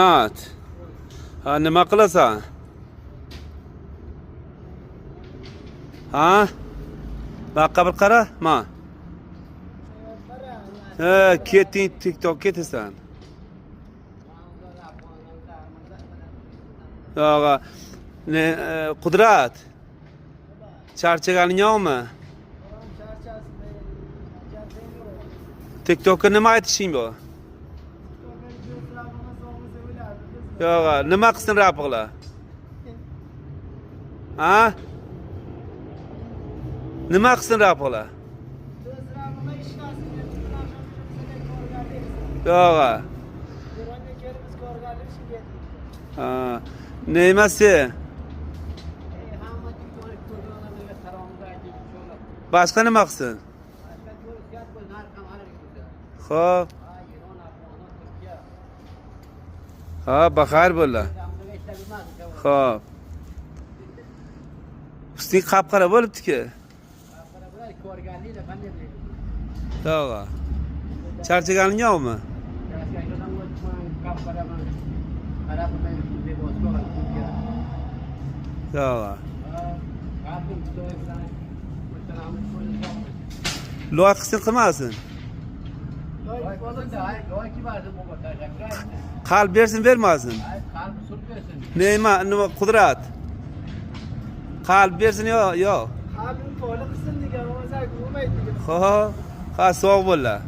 At. Ha, nima qilasan? Ha? Baqqa bir qara, ma. Keting TikTok ketasan. Yo'q, ne Qudrat. Charchaganing yo'qmi? TikTokka nima aytishing bu? Yo'q, nima qilsin rapig'lar? Ha? Nima qilsin rapig'lar? Yo'q. Ha, nemasi? Boshqa nima qilsin? Xo'p. Ha, baxar bo'ldi. Xo'p. Usting qap-qara bo'libdi-ku. Yo'q. Charchaganing yo'qmi? Yo'q. Loy qilsin qilmasin. Qalb bersin bermasin. Nima Qudrat? Qalb bersin yo'q. Qalbim to'la qilsin degan o'zak bo'lmaydi. Ha, sog' bo'llar.